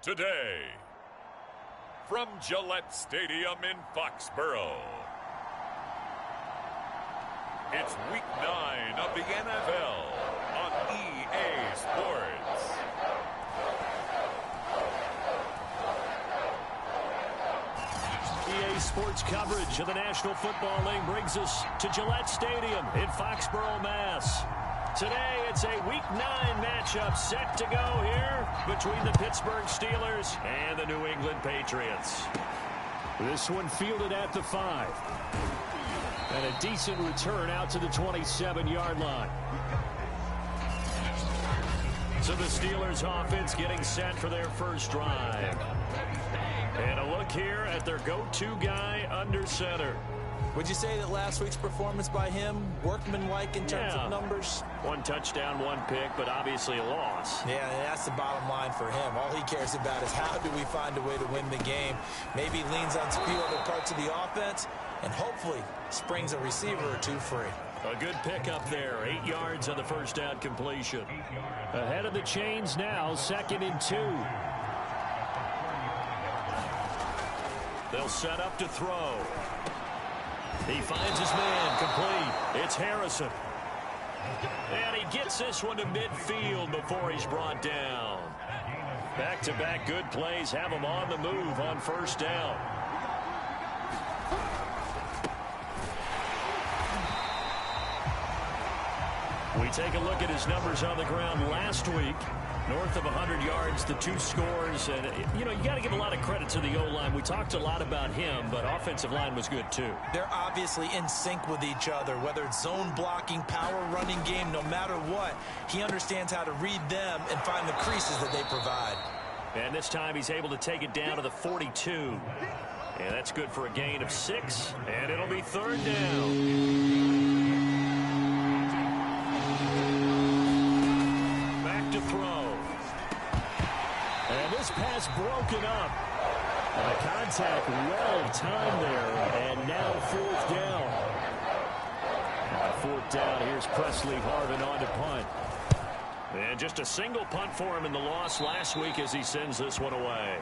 Today, from Gillette Stadium in Foxborough, it's Week 9 of the NFL on EA Sports. EA Sports coverage of the National Football League brings us to Gillette Stadium in Foxborough, Mass. Today, it's a Week 9 matchup set to go here between the Pittsburgh Steelers and the New England Patriots. This one fielded at the 5. And a decent return out to the 27-yard line. So the Steelers offense getting set for their first drive. And a look here at their go-to guy under center. Would you say that last week's performance by him, workmanlike in terms of numbers? 1 touchdown, 1 pick, but obviously a loss. Yeah, that's the bottom line for him. All he cares about is how do we find a way to win the game. Maybe leans on a few other parts of the offense, and hopefully springs a receiver or two free. A good pickup there. 8 yards on the first down completion. Ahead of the chains now, 2nd and 2. They'll set up to throw. He finds his man, complete. It's Harrison. And he gets this one to midfield before he's brought down. Back-to-back good plays have him on the move on first down. We take a look at his numbers on the ground last week. North of 100 yards, the 2 scores. And, you know, you got to give a lot of credit to the O-line. We talked a lot about him, but offensive line was good, too. They're obviously in sync with each other, whether it's zone blocking, power running game, no matter what. He understands how to read them and find the creases that they provide. And this time he's able to take it down to the 42. And that's good for a gain of 6. And it'll be 3rd down. Pass broken up. Contact well timed there, and now 4th down. On 4th down, here's Presley Harvin on to punt. And just a single punt for him in the loss last week as he sends this one away.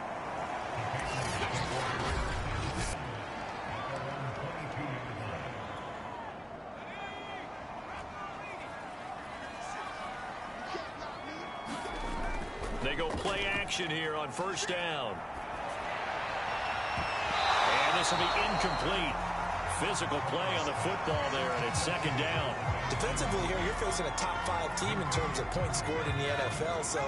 They go play action here on first down. And this will be incomplete. Physical play on the football there, and it's 2nd down. Defensively here, you're facing a top 5 team in terms of points scored in the NFL. So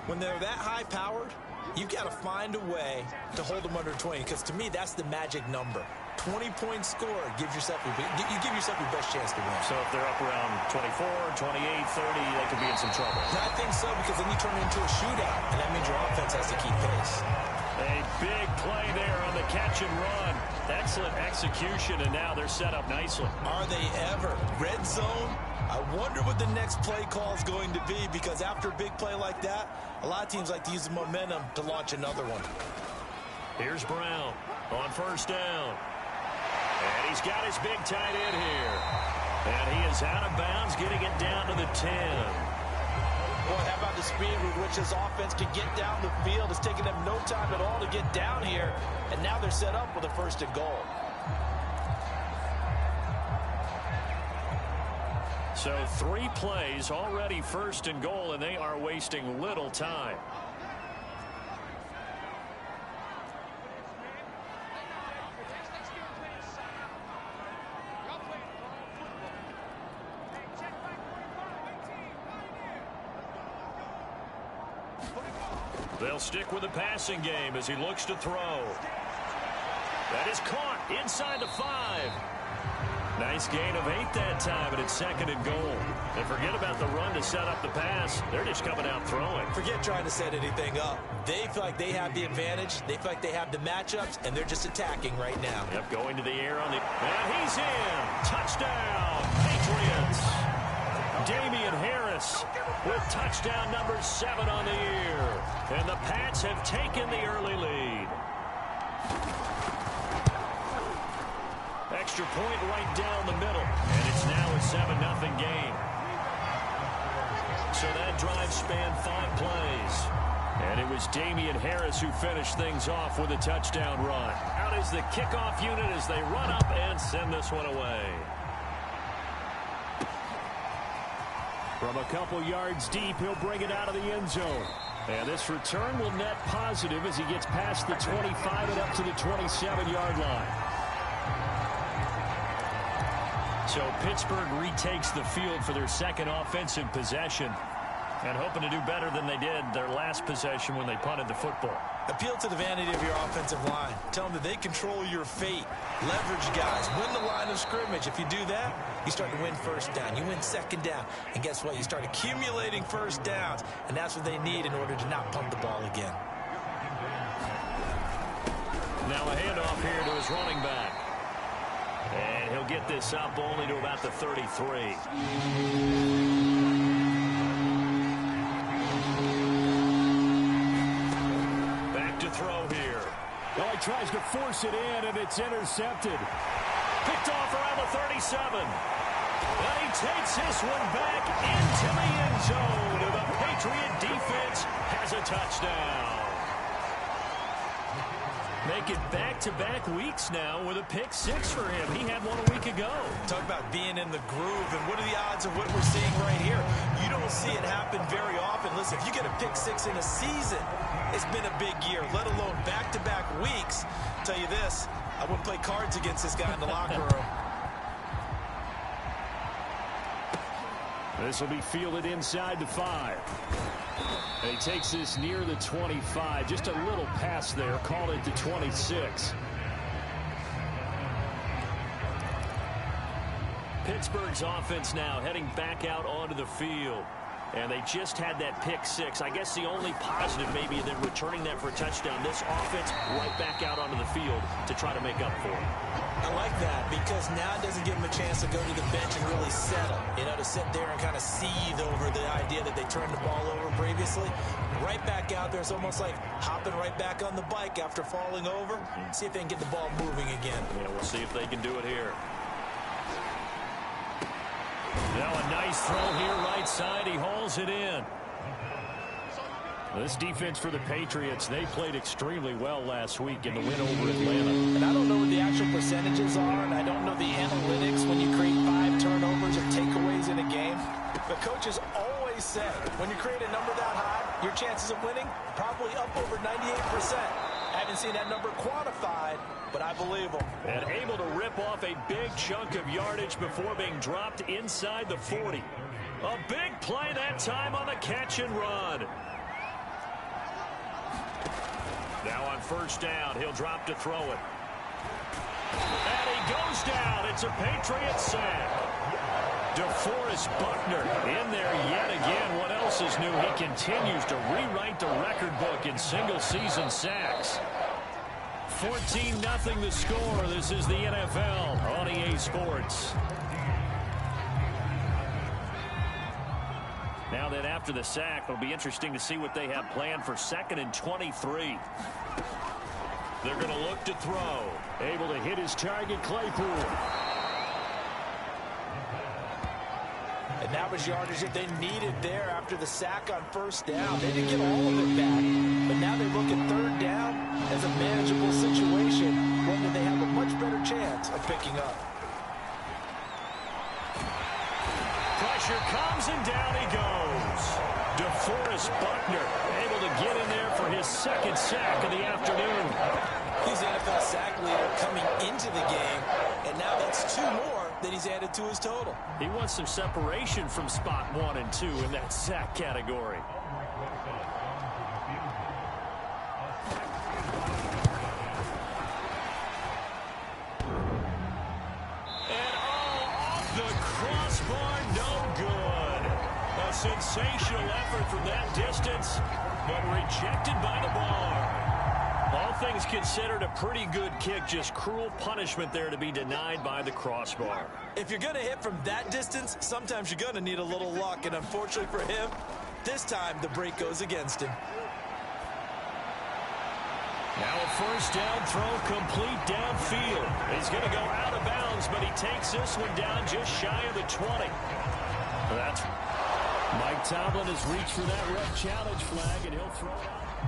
when they're that high-powered, you've got to find a way to hold them under 20, because to me, that's the magic number. 20 points scored gives yourself you give yourself your best chance to win. So if they're up around 24, 28, 30, they could be in some trouble. I think so, because then you turn it into a shootout, and that means your offense has to keep pace. A big play there on the catch and run. Excellent execution, and now they're set up nicely. Are they ever? Red zone? I wonder what the next play call is going to be, because after a big play like that, a lot of teams like to use the momentum to launch another one. Here's Brown on first down. And he's got his big tight end here. And he is out of bounds, getting it down to the 10. Boy, how about the speed with which this offense can get down the field? It's taken them no time at all to get down here. And now they're set up with a 1st and goal. So 3 plays, already 1st and goal, and they are wasting little time. They'll stick with the passing game as he looks to throw. That is caught inside the 5. Nice gain of 8 that time, and it's 2nd and goal. And forget about the run to set up the pass. They're just coming out throwing. Forget trying to set anything up. They feel like they have the advantage. They feel like they have the matchups, and they're just attacking right now. Yep, going to the air on the... And he's in! Touchdown, Patriots! Damian Harris with touchdown number 7 on the year. And the Pats have taken the early lead. Extra point right down the middle. And it's now a 7-0 game. So that drive spanned 5 plays. And it was Damian Harris who finished things off with a touchdown run. Out is the kickoff unit as they run up and send this one away. From a couple yards deep, he'll bring it out of the end zone. And this return will net positive as he gets past the 25 and up to the 27-yard line. So Pittsburgh retakes the field for their second offensive possession. And hoping to do better than they did their last possession when they punted the football. Appeal to the vanity of your offensive line. Tell them that they control your fate. Leverage guys. Win the line of scrimmage. If you do that, you start to win first down. You win second down. And guess what? You start accumulating first downs. And that's what they need in order to not punt the ball again. Now a handoff here to his running back. And he'll get this up only to about the 33. Throw here. Well, he tries to force it in, and it's intercepted. Picked off around the 37. And he takes this one back into the end zone. And the Patriot defense has a touchdown. Make it back-to-back weeks now with a pick six for him. He had one a week ago. Talk about being in the groove, and what are the odds of what we're seeing right here? You don't see it happen very often. Listen, if you get a pick six in a season, it's been a big year, let alone back-to-back weeks. I'll tell you this, I wouldn't play cards against this guy in the locker room. This will be fielded inside the 5. And he takes this near the 25. Just a little pass there. Call it the 26. Pittsburgh's offense now heading back out onto the field. And they just had that pick six. I guess the only positive maybe than returning that for a touchdown. This offense right back out onto the field to try to make up for it. I like that because now it doesn't give them a chance to go to the bench and really settle. You know, to sit there and kind of seethe over the idea that they turned the ball over previously. Right back out there. It's almost like hopping right back on the bike after falling over. See if they can get the ball moving again. Yeah, we'll see if they can do it here. Now a nice throw here right side. He hauls it in. This defense for the Patriots, they played extremely well last week in the win over Atlanta. And I don't know what the actual percentages are, and I don't know the analytics when you create 5 turnovers or takeaways in a game. But coaches always say, when you create a number that high, your chances of winning probably up over 98%. I haven't seen that number quantified, but I believe them. And able to rip off a big chunk of yardage before being dropped inside the 40. A big play that time on the catch and run. Now on first down, he'll drop to throw it. And he goes down. It's a Patriot sack. DeForest Buckner in there yet again. What else is new? He continues to rewrite the record book in single-season sacks. 14-0 the score. This is the NFL on EA Sports. Now then, after the sack, it'll be interesting to see what they have planned for 2nd and 23. They're going to look to throw. Able to hit his target, Claypool. And that was yardage that they needed there after the sack on first down. They didn't get all of it back, but now they look at 3rd down as a manageable situation, one that they have a much better chance of picking up. Pressure comes and down he goes. DeForest Buckner able to get in there for his 2nd sack of the afternoon. He's the NFL sack leader coming into the game, and now that's 2 more that he's added to his total. He wants some separation from spot 1 and 2 in that sack category. And off the crossbar, no good. A sensational effort from that distance, but rejected by the bar. All things considered, a pretty good kick. Just cruel punishment there to be denied by the crossbar. If you're going to hit from that distance, sometimes you're going to need a little luck. And unfortunately for him, this time the break goes against him. Now a first down throw complete downfield. He's going to go out of bounds, but he takes this one down just shy of the 20. That's Mike Tomlin has reached for that red challenge flag, and he'll throw it out.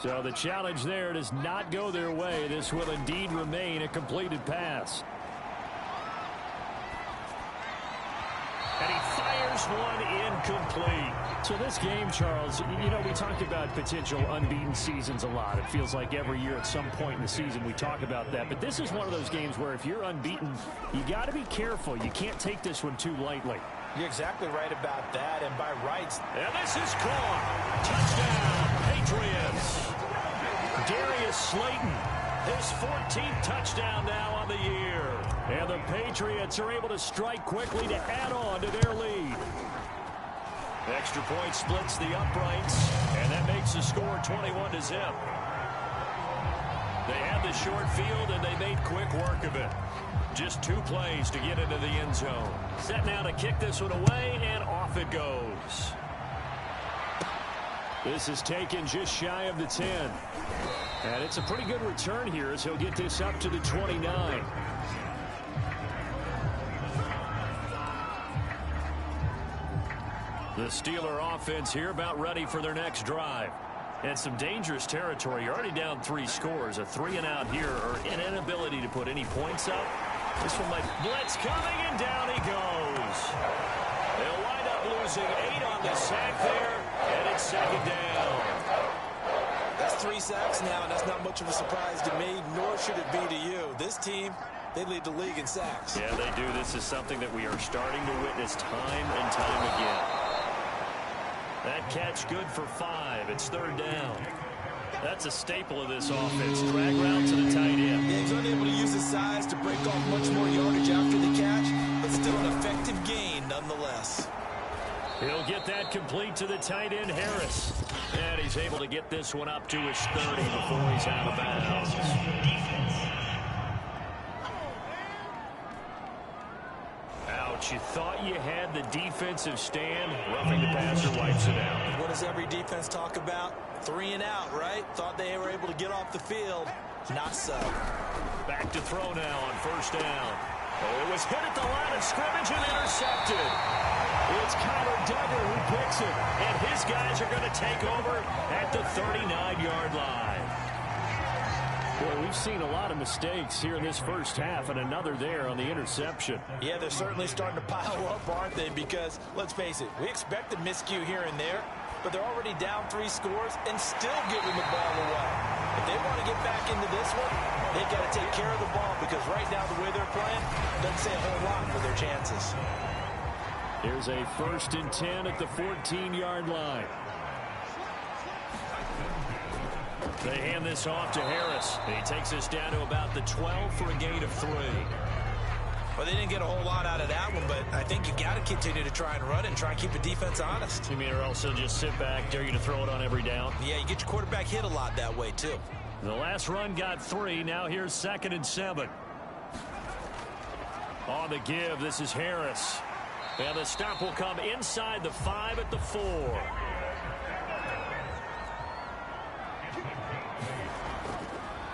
So the challenge there does not go their way. This will indeed remain a completed pass. And he fires one incomplete. So this game, Charles, you know, we talk about potential unbeaten seasons a lot. It feels like every year at some point in the season we talk about that. But this is one of those games where if you're unbeaten, you got to be careful. You can't take this one too lightly. You're exactly right about that. And by rights. And this is caught. Touchdown, Patriots. Darius Slayton, his 14th touchdown now on the year. And the Patriots are able to strike quickly to add on to their lead. Extra point splits the uprights, and that makes the score 21-0. They had the short field, and they made quick work of it. Just 2 plays to get into the end zone. Set now to kick this one away, and off it goes. This is taken just shy of the 10. And it's a pretty good return here as he'll get this up to the 29. The Steeler offense here about ready for their next drive. And some dangerous territory. You're already down 3 scores. A 3-and-out here, or an inability to put any points up. This one might blitz coming, and down he goes. They'll wind up losing 8 on the sack there, and it's 2nd down. That's 3 sacks now, and that's not much of a surprise to me, nor should it be to you. This team, they lead the league in sacks. Yeah, they do. This is something that we are starting to witness time and time again. That catch good for 5. It's 3rd down. That's a staple of this offense. Drag route to the tight end. Yeah, he's unable to use his size to break off much more yardage after the catch, but still an effective gain nonetheless. He'll get that complete to the tight end, Harris. And he's able to get this one up to his 30 before he's out of bounds. Ouch, you thought you had the defensive stand. Roughing the passer wipes it out. What does every defense talk about? 3 and out, right? Thought they were able to get off the field. Not so. Back to throw now on 1st down. Oh, it was hit at the line of scrimmage and intercepted. It's Kyler Duggar who picks it, and his guys are going to take over at the 39-yard line. Boy, we've seen a lot of mistakes here in this first half, and another there on the interception. Yeah, they're certainly starting to pile up, aren't they? Because, let's face it, we expect a miscue here and there, but they're already down 3 scores and still giving the ball away. If they want to get back into this one, they've got to take care of the ball, because right now the way they're playing doesn't say a whole lot for their chances. Here's a 1st and 10 at the 14-yard line. They hand this off to Harris. He takes us down to about the 12 for a gain of 3. Well, they didn't get a whole lot out of that one, but I think you got to continue to try and run and try and keep the defense honest. You mean or else they'll just sit back, dare you to throw it on every down? Yeah, you get your quarterback hit a lot that way, too. The last run got 3. Now here's 2nd and 7. On the give, this is Harris. And the stop will come inside the 5 at the 4.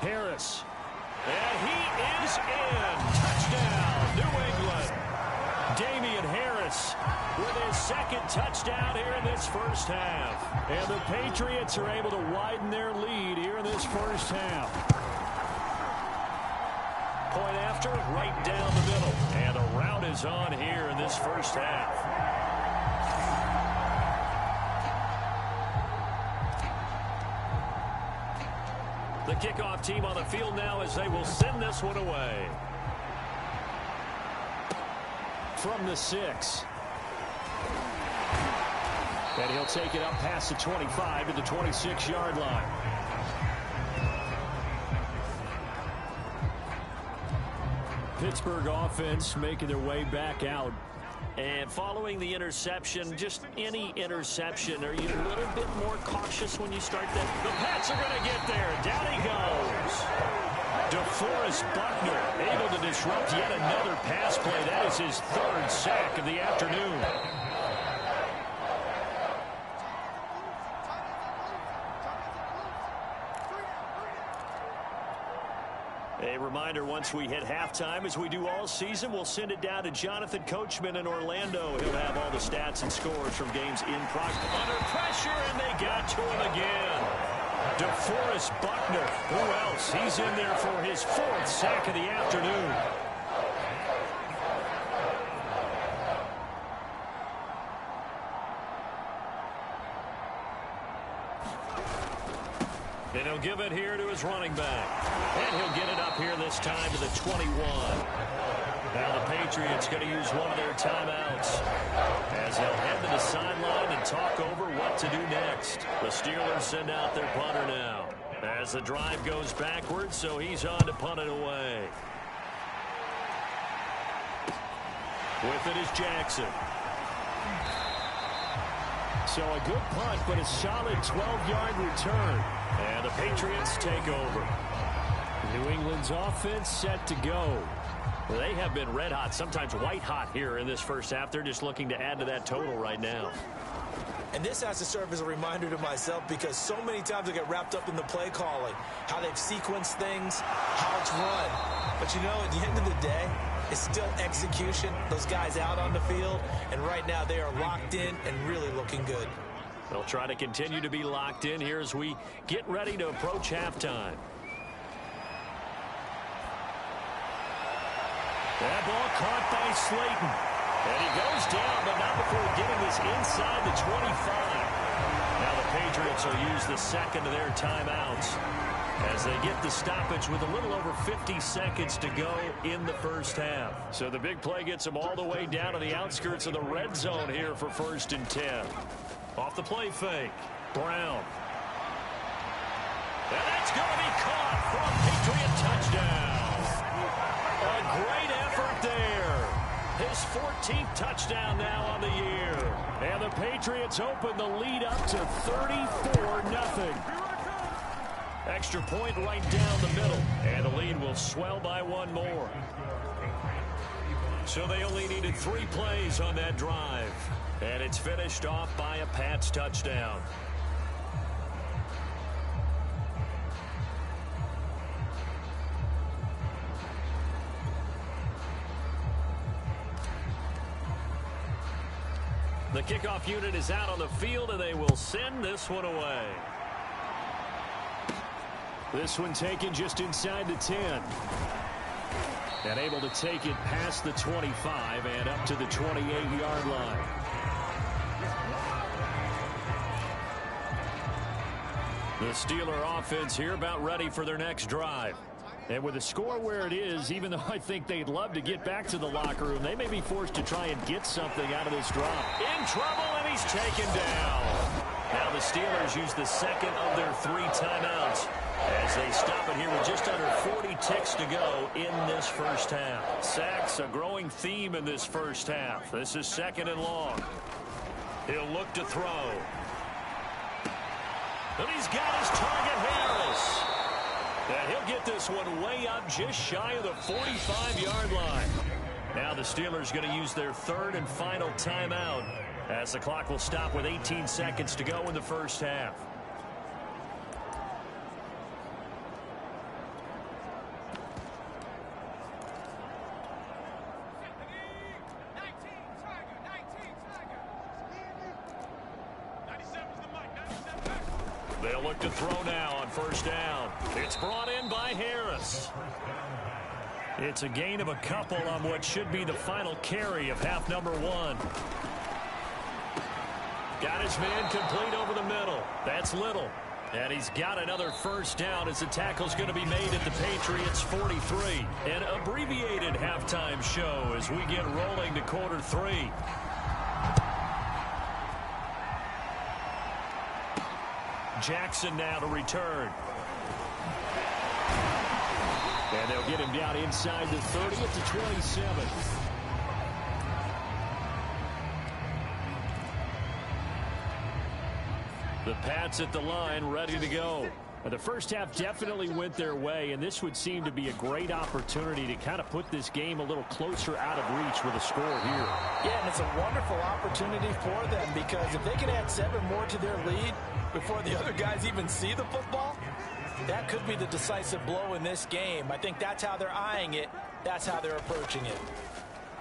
Harris. And he is in. Touchdown, New England. Damian Harris with his 2nd touchdown here in this first half. And the Patriots are able to widen their lead here in this first half. Point after, right down the middle. And the route is on here in this first half. The kickoff team on the field now as they will send this one away. From the 6. And he'll take it up past the 25 to the 26-yard line. Pittsburgh offense making their way back out. And following the interception, just any interception, are you a little bit more cautious when you start that? The Pats are going to get there. Down he goes. DeForest Buckner able to disrupt yet another pass play. That is his 3rd sack of the afternoon. A reminder, once we hit halftime, as we do all season, we'll send it down to Jonathan Coachman in Orlando. He'll have all the stats and scores from games in progress. Under pressure, and they got to him again. DeForest Buckner. Who else? He's in there for his 4th sack of the afternoon. And he'll give it here to his running back. And he'll get it up here this time to the 21. Now the Patriots going to use one of their timeouts as they'll head to the sideline and talk over what to do next. The Steelers send out their punter now as the drive goes backwards, so he's on to punt it away. With it is Jackson. So a good punt, but a solid 12-yard return. And the Patriots take over. New England's offense set to go. Well, they have been red hot, sometimes white hot here in this first half. They're just looking to add to that total right now. And this has to serve as a reminder to myself because so many times I get wrapped up in the play calling, how they've sequenced things, how it's run. But you know, at the end of the day, it's still execution. Those guys out on the field, and right now they are locked in and really looking good. They'll try to continue to be locked in here as we get ready to approach halftime. That ball caught by Slayton. And he goes down, but not before getting this inside the 25. Now the Patriots will use the second of their timeouts as they get the stoppage with a little over 50 seconds to go in the first half. So the big play gets them all the way down to the outskirts of the red zone here for 1st and 10. Off the play fake, Brown. And that's going to be caught for a Patriot touchdown. A great effort there. His 14th touchdown now on the year. And the Patriots open the lead up to 34-0. Extra point right down the middle. And the lead will swell by one more. So they only needed 3 plays on that drive. And it's finished off by a Pats touchdown. The kickoff unit is out on the field, and they will send this one away. This one taken just inside the 10. And able to take it past the 25 and up to the 28-yard line. The Steeler offense here about ready for their next drive. And with the score where it is, even though I think they'd love to get back to the locker room, they may be forced to try and get something out of this drop. In trouble, and he's taken down. Now the Steelers use the second of their 3 timeouts as they stop it here with just under 40 ticks to go in this first half. Sacks, a growing theme in this first half. This is 2nd and long. He'll look to throw. And he's got his target, Harris. And he'll get this one way up just shy of the 45-yard line. Now the Steelers going to use their 3rd and final timeout as the clock will stop with 18 seconds to go in the first half. They'll look to throw now on 1st down. It's brought in by Harris. It's a gain of a couple on what should be the final carry of half number 1. Got his man complete over the middle. That's Little. And he's got another 1st down as the tackle's going to be made at the Patriots' 43. An abbreviated halftime show as we get rolling to quarter 3. Jackson now to return. And they'll get him down inside the 30 at the 27. The Pats at the line ready to go. The first half definitely went their way, and this would seem to be a great opportunity to kind of put this game a little closer out of reach with a score here. Yeah, and it's a wonderful opportunity for them because if they can add 7 more to their lead before the other guys even see the football, that could be the decisive blow in this game. I think that's how they're eyeing it. That's how they're approaching it.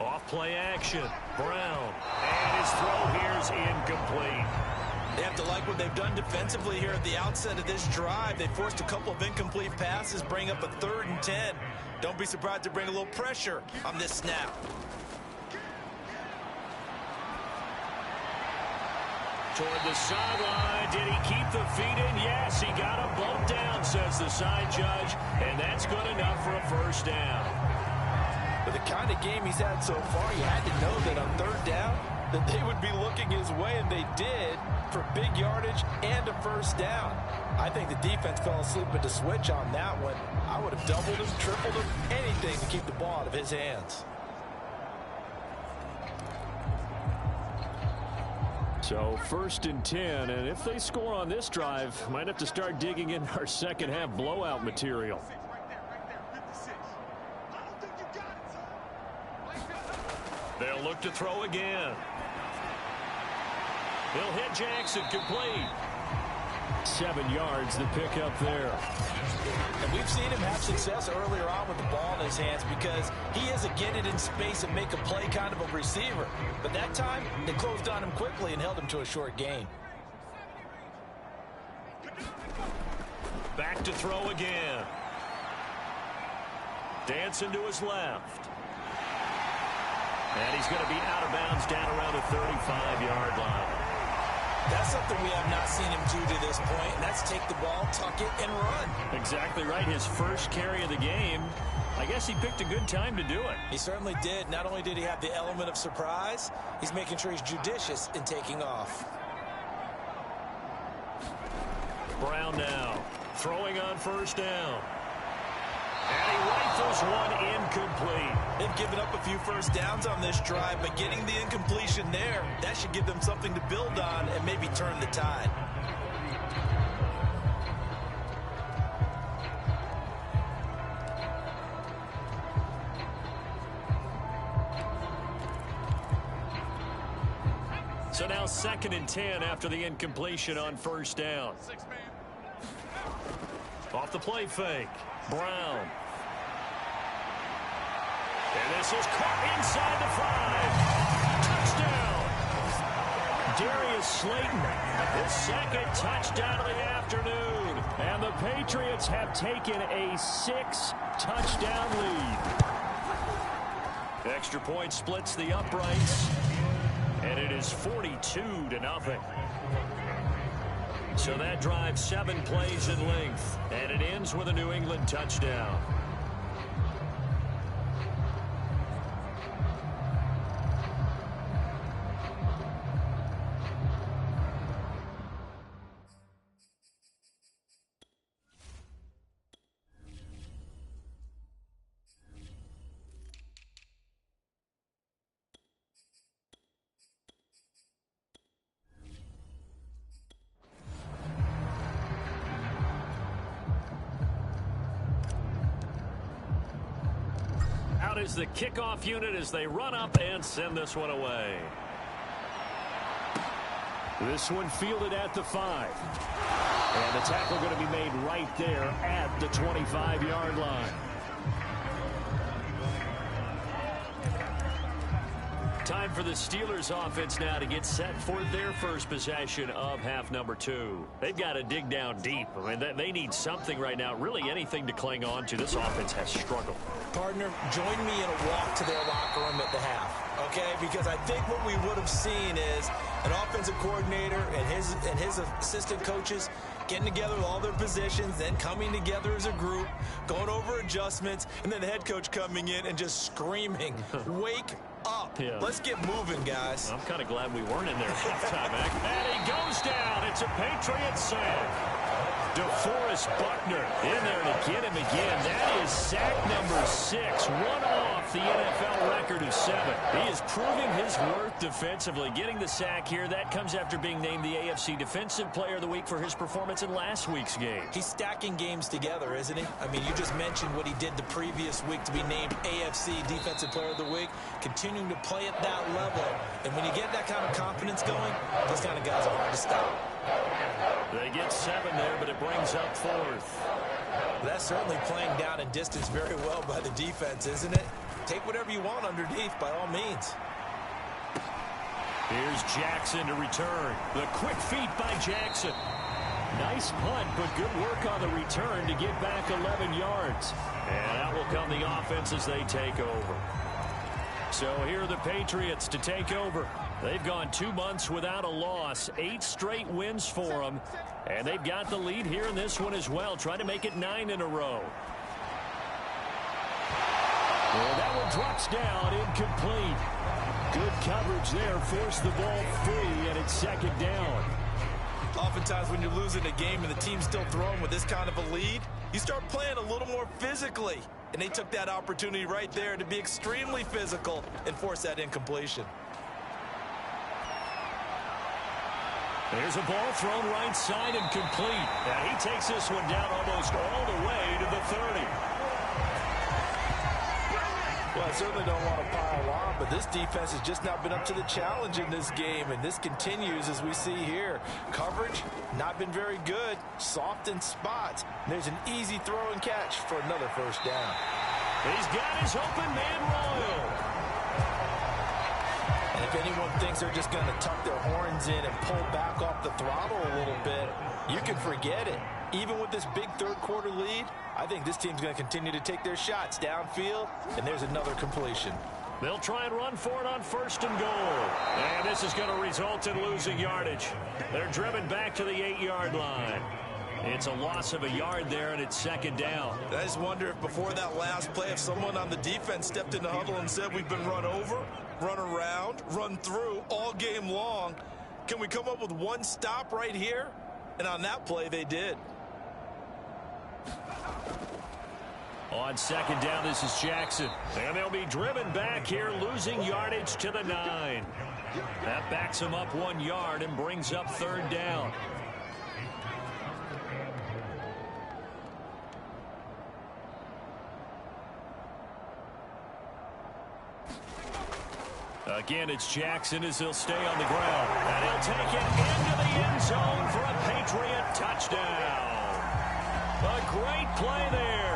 Off play action. Brown. And his throw here is incomplete. They have to like what they've done defensively here at the outset of this drive. They forced a couple of incomplete passes, bring up a 3rd and 10. Don't be surprised to bring a little pressure on this snap. Toward the sideline. Did he keep the feet in? Yes, he got him both down, says the side judge. And that's good enough for a first down. With the kind of game he's had so far, you had to know that on 3rd down, that they would be looking his way, and they did, for big yardage and a first down. I think the defense fell asleep at the switch on that one. I would have doubled him, tripled him, anything to keep the ball out of his hands. So 1st and 10, and if they score on this drive, might have to start digging in our second half blowout material. They'll look to throw again. He'll hit Jackson, complete. 7 yards, the pickup there. And we've seen him have success earlier on with the ball in his hands because he is a get it in space and make a play kind of a receiver. But that time, they closed on him quickly and held him to a short gain. Back to throw again. Dancing to his left. And he's going to be out of bounds down around the 35-yard line. That's something we have not seen him do to this point, and that's take the ball, tuck it, and run. Exactly right. His first carry of the game. I guess he picked a good time to do it. He certainly did. Not only did he have the element of surprise, he's making sure he's judicious in taking off. Brown now throwing on first down. And he rifles one incomplete. They've given up a few first downs on this drive, but getting the incompletion there, that should give them something to build on and maybe turn the tide. So now 2nd and 10 after the incompletion on first down. Off the play fake. Brown. And this is caught inside the 5. Touchdown. Darius Slayton, his 2nd touchdown of the afternoon. And the Patriots have taken a 6-touchdown lead. Extra point splits the uprights. And it is 42-0. So that drive 7 plays in length. And it ends with a New England touchdown. Is the kickoff unit as they run up and send this one away. This one fielded at the 5. And the tackle going to be made right there at the 25-yard line. Time for the Steelers offense now to get set for their first possession of half number 2. They've got to dig down deep. I mean, they need something right now, really anything to cling on to. This offense has struggled. Partner, join me in a walk to their locker room at the half, okay? Because I think what we would have seen is an offensive coordinator and his assistant coaches getting together with all their positions, then coming together as a group, going over adjustments, and then the head coach coming in and just screaming, wake up. Yeah. Let's get moving, guys. I'm kind of glad we weren't in there halftime, and he goes down. It's a Patriot sack. DeForest Buckner in there to get him again. That is sack number 6, one off the NFL record of 7. He is proving his worth defensively. Getting the sack here, that comes after being named the AFC Defensive Player of the Week for his performance in last week's game. He's stacking games together, isn't he? I mean, you just mentioned what he did the previous week to be named AFC Defensive Player of the Week, continuing to play at that level. And when you get that kind of confidence going, those kind of guys are hard to stop. They get 7 there, but it brings up 4th. That's certainly playing down in distance very well by the defense, isn't it? Take whatever you want underneath, by all means. Here's Jackson to return. The quick feet by Jackson. Nice punt, but good work on the return to get back 11 yards. And out will come the offense as they take over. So here are the Patriots to take over. They've gone 2 months without a loss, 8 straight wins for them. And they've got the lead here in this one as well, trying to make it 9 in a row. Well, that one drops down, incomplete. Good coverage there, forced the ball free, and it's second down. Oftentimes when you're losing a game and the team's still throwing with this kind of a lead, you start playing a little more physically. And they took that opportunity right there to be extremely physical and force that incompletion. There's a ball thrown right side and complete. Now he takes this one down almost all the way to the 30. Well, I certainly don't want to pile on, but this defense has just not been up to the challenge in this game, and this continues as we see here. Coverage, not been very good, soft in spots. There's an easy throw and catch for another first down. He's got his open man Royal. And if anyone thinks they're just going to tuck their horns in and pull back off the throttle a little bit, you can forget it. Even with this big third-quarter lead, I think this team's going to continue to take their shots downfield, and there's another completion. They'll try and run for it on 1st and goal. And this is going to result in losing yardage. They're driven back to the 8-yard line. It's a loss of a yard there, and it's second down. I just wonder if before that last play, if someone on the defense stepped in the huddle and said, we've been run over, run around, run through all game long. Can we come up with one stop right here? And on that play, they did. On second down, this is Jackson. And they'll be driven back here, losing yardage to the 9. That backs them up 1 yard and brings up third down. Again, it's Jackson as he'll stay on the ground. And he'll take it into the end zone for a Patriot touchdown. A great play there.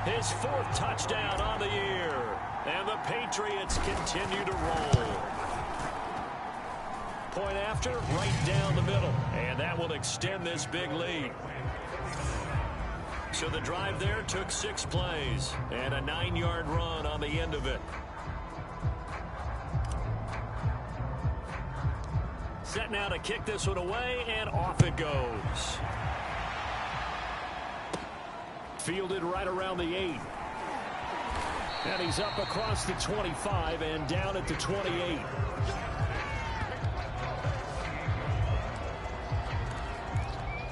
His 4th touchdown on the year. And the Patriots continue to roll. Point after, right down the middle. And that will extend this big lead. So the drive there took 6 plays. And a 9-yard run on the end of it. Set now to kick this one away, and off it goes. Fielded right around the 8. And he's up across the 25 and down at the 28.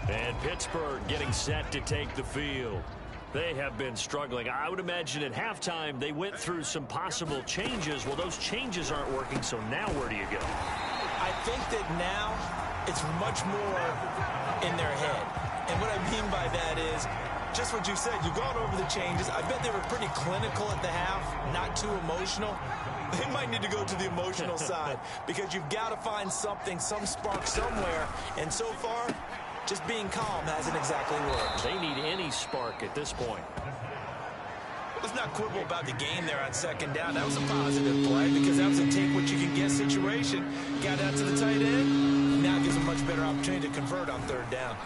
And Pittsburgh getting set to take the field. They have been struggling. I would imagine at halftime they went through some possible changes. Well, those changes aren't working, so now where do you go? I think that now it's much more in their head. And what I mean by that is just what you said. You've gone over the changes. I bet they were pretty clinical at the half, not too emotional. They might need to go to the emotional side because you've got to find something, some spark somewhere. And so far, just being calm hasn't exactly worked. They need any spark at this point. Let's not quibble about the game there on second down. That was a positive play because that was a take-what-you-can-get situation. Got out to the tight end. Now gives a much better opportunity to convert on third down.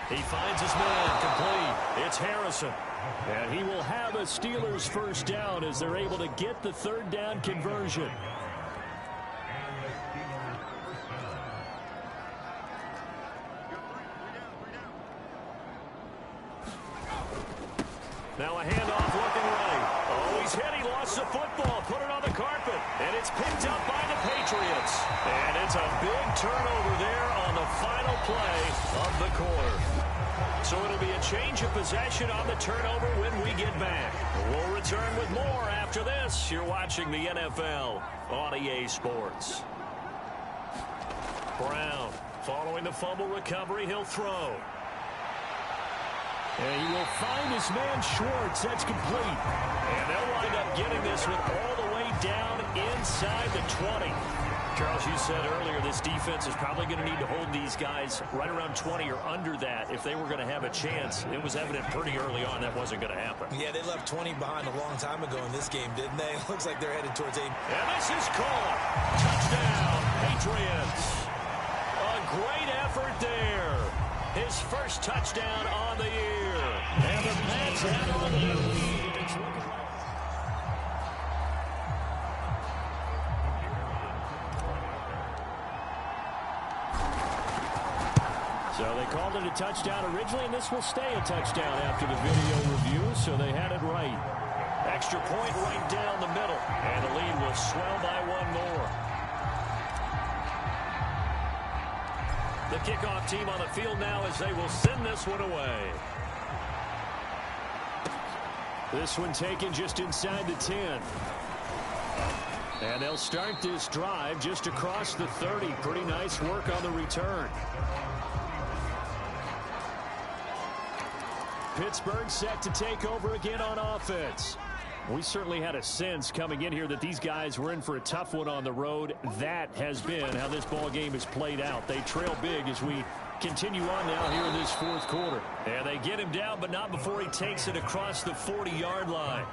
He finds his man complete. It's Harrison. And he will have a Steelers first down as they're able to get the third down conversion. Now a handoff looking right. Oh, he's hit. He lost the football. Put it on the carpet. And it's picked up by the Patriots. And it's a big turnover there on the final play of the quarter. So it'll be a change of possession on the turnover when we get back. We'll return with more after this. You're watching the NFL on EA Sports. Brown following the fumble recovery. He'll throw. And he will find his man Schwartz. That's complete. And they'll wind up getting this one all the way down inside the 20. Charles, you said earlier this defense is probably going to need to hold these guys right around 20 or under that if they were going to have a chance. It was evident pretty early on that wasn't going to happen. Yeah, they left 20 behind a long time ago in this game, didn't they? Looks like they're headed towards 8. And this is caught. Touchdown, Patriots. A great effort there. His first touchdown on the year. And the Pats head on to the lead. It's looking like... So they called it a touchdown originally, and this will stay a touchdown after the video review, so they had it right. Extra point right down the middle, and the lead will swell by one more. The kickoff team on the field now as they will send this one away. This one taken just inside the 10. And they'll start this drive just across the 30. Pretty nice work on the return. Pittsburgh set to take over again on offense. We certainly had a sense coming in here that these guys were in for a tough one on the road. That has been how this ball game has played out. They trail big as we continue on now here in this fourth quarter. And they get him down, but not before he takes it across the 40-yard line.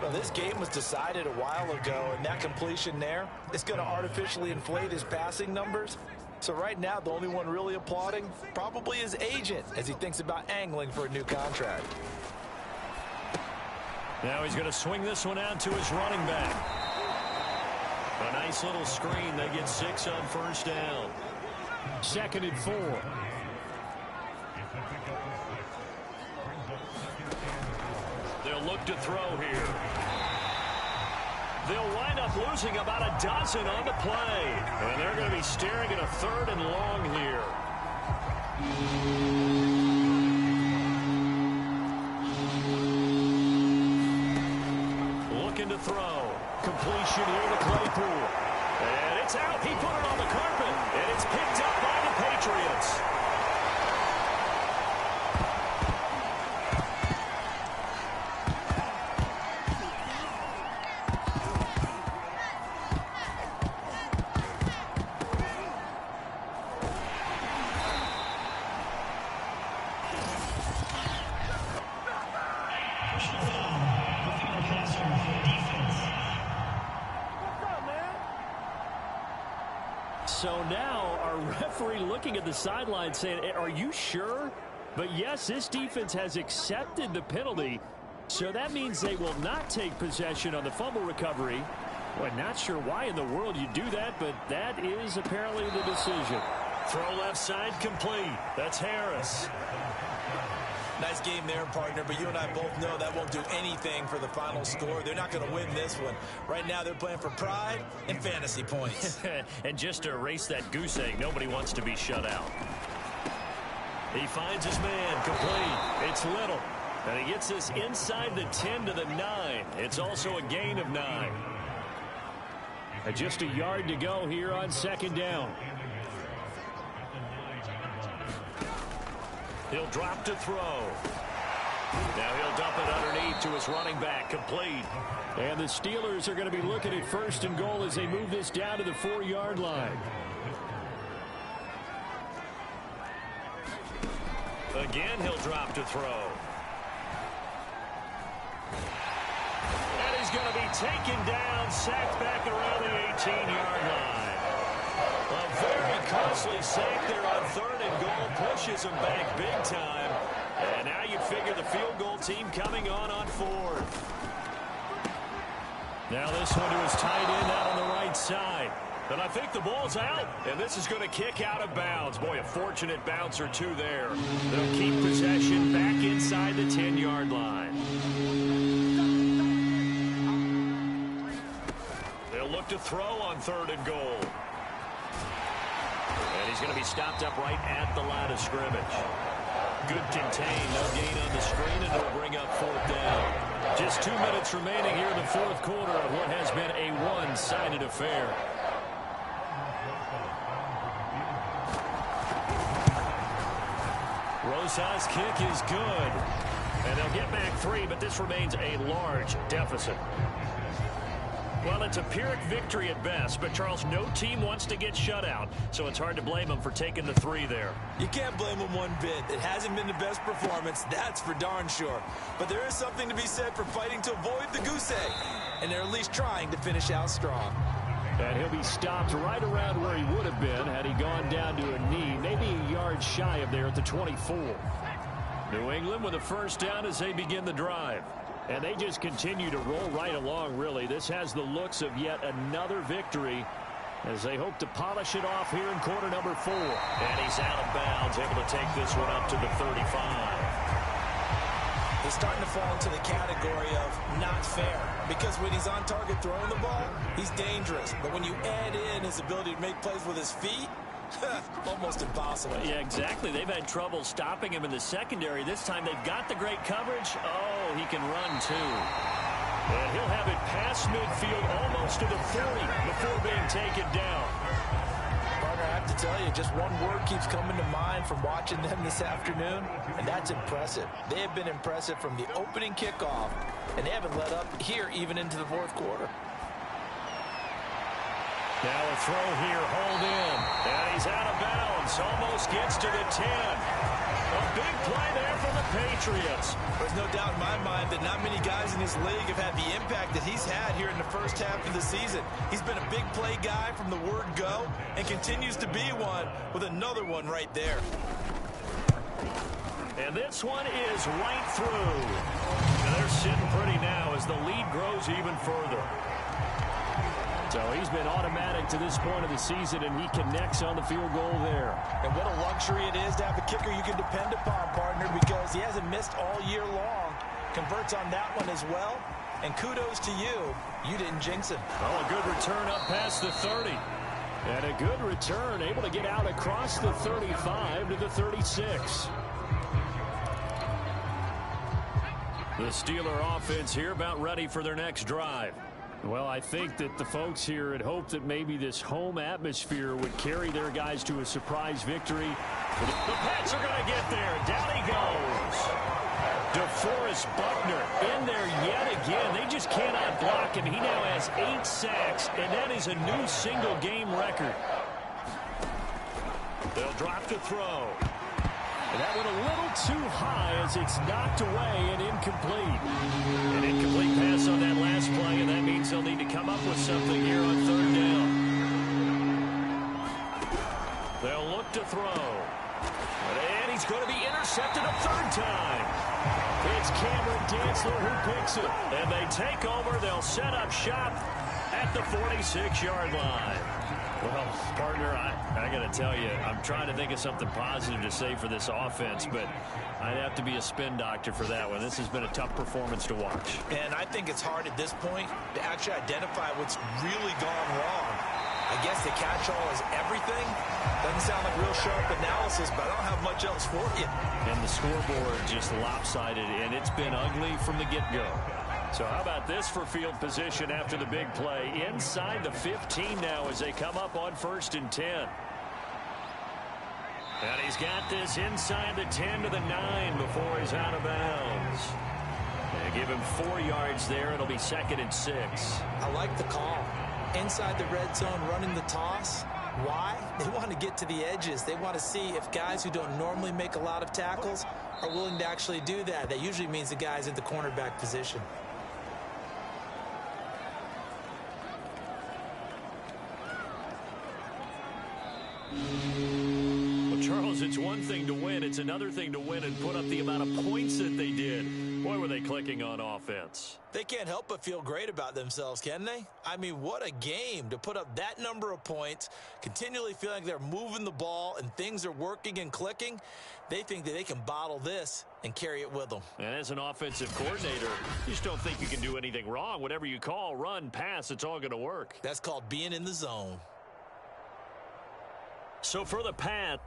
Well, this game was decided a while ago, and that completion there is going to artificially inflate his passing numbers. So right now, the only one really applauding probably his agent as he thinks about angling for a new contract. Now he's going to swing this one out to his running back. A nice little screen. They get 6 on first down. 2nd and 4. They'll look to throw here. They'll wind up losing about a dozen on the play. And they're going to be staring at a 3rd and long here. Looking to throw. Completion here to Claypool. And it's out. He put it on the carpet. And it's picked up by the Patriots. So now our referee looking at the sideline saying, are you sure? But yes, this defense has accepted the penalty. So that means they will not take possession on the fumble recovery. Well, not sure why in the world you do that, but that is apparently the decision. Throw left side complete. That's Harris. Nice game there, partner, but you and I both know that won't do anything for the final score. They're not going to win this one. Right now, they're playing for pride and fantasy points. And just to erase that goose egg, nobody wants to be shut out. He finds his man, complete. It's Little. And he gets this inside the 10 to the 9. It's also a gain of 9. And just a yard to go here on 2nd down. He'll drop to throw. Now he'll dump it underneath to his running back, complete. And the Steelers are going to be looking at 1st and goal as they move this down to the 4-yard line. Again, he'll drop to throw. And he's going to be taken down, sacked back around the 18-yard line. A very costly sack there on 3rd and goal, pushes him back big time. And now you figure the field goal team coming on 4th. Now this one to his tight end out on the right side. And I think the ball's out, and this is going to kick out of bounds. Boy, a fortunate bounce or two there. They'll keep possession back inside the 10-yard line. They'll look to throw on 3rd and goal. And he's going to be stopped up right at the line of scrimmage. Good contain, no gain on the screen, and it'll bring up 4th down. Just 2 minutes remaining here in the 4th quarter of what has been a one-sided affair. Rosa's kick is good. And they'll get back 3, but this remains a large deficit. Well, it's a Pyrrhic victory at best, but, Charles, no team wants to get shut out, so it's hard to blame them for taking the 3 there. You can't blame them one bit. It hasn't been the best performance, that's for darn sure. But there is something to be said for fighting to avoid the goose egg, and they're at least trying to finish out strong. And he'll be stopped right around where he would have been had he gone down to a knee, maybe a yard shy of there at the 24. New England with a first down as they begin the drive. And they just continue to roll right along, really. This has the looks of yet another victory as they hope to polish it off here in quarter number 4. And he's out of bounds, able to take this one up to the 35. He's starting to fall into the category of not fair, because when he's on target throwing the ball, he's dangerous. But when you add in his ability to make plays with his feet, almost impossible. Yeah, exactly. They've had trouble stopping him in the secondary. This time they've got the great coverage. Oh, he can run too. And he'll have it past midfield almost to the 40 before being taken down. Partner, I have to tell you, just one word keeps coming to mind from watching them this afternoon, and that's impressive. They have been impressive from the opening kickoff, and they haven't let up here even into the fourth quarter. Now a throw here, hold in. And he's out of bounds. Almost gets to the 10. A big play there for the Patriots. There's no doubt in my mind that not many guys in this league have had the impact that he's had here in the first half of the season. He's been a big play guy from the word go and continues to be one with another one right there. And this one is right through. And they're sitting pretty now as the lead grows even further. So he's been automatic to this point of the season, and he connects on the field goal there. And what a luxury it is to have a kicker you can depend upon, partner, because he hasn't missed all year long. Converts on that one as well. And kudos to you. You didn't jinx him. Oh, a good return up past the 30. And a good return, able to get out across the 35 to the 36. The Steeler offense here about ready for their next drive. Well, I think that the folks here had hoped that maybe this home atmosphere would carry their guys to a surprise victory. The Pats are going to get there. Down he goes. DeForest Buckner in there yet again. They just cannot block him. He now has 8 sacks, and that is a new single-game record. They'll drop to throw. And that went a little too high as it's knocked away and incomplete. An incomplete pass on that last play, and that means they'll need to come up with something here on third down. They'll look to throw. And he's going to be intercepted a third time. It's Cameron Dantzler who picks it. And they take over. They'll set up shop at the 46-yard line. Well, partner, I got to tell you, I'm trying to think of something positive to say for this offense, but I'd have to be a spin doctor for that one. This has been a tough performance to watch. And I think it's hard at this point to actually identify what's really gone wrong. I guess the catch-all is everything. Doesn't sound like real sharp analysis, but I don't have much else for you. And the scoreboard just lopsided, and it's been ugly from the get-go. So how about this for field position after the big play? Inside the 15 now as they come up on 1st and 10. And he's got this inside the 10 to the 9 before he's out of bounds. They give him 4 yards there. It'll be 2nd and 6. I like the call. Inside the red zone running the toss. Why? They want to get to the edges. They want to see if guys who don't normally make a lot of tackles are willing to actually do that. That usually means the guy's in the cornerback position. Well, Charles, it's one thing to win. It's another thing to win and put up the amount of points that they did. Boy, were they clicking on offense. They can't help but feel great about themselves, can they? I mean, what a game to put up that number of points, continually feeling like they're moving the ball and things are working and clicking. They think that they can bottle this and carry it with them. And as an offensive coordinator, you just don't think you can do anything wrong. Whatever you call, run, pass, it's all going to work. That's called being in the zone. So for the Pats,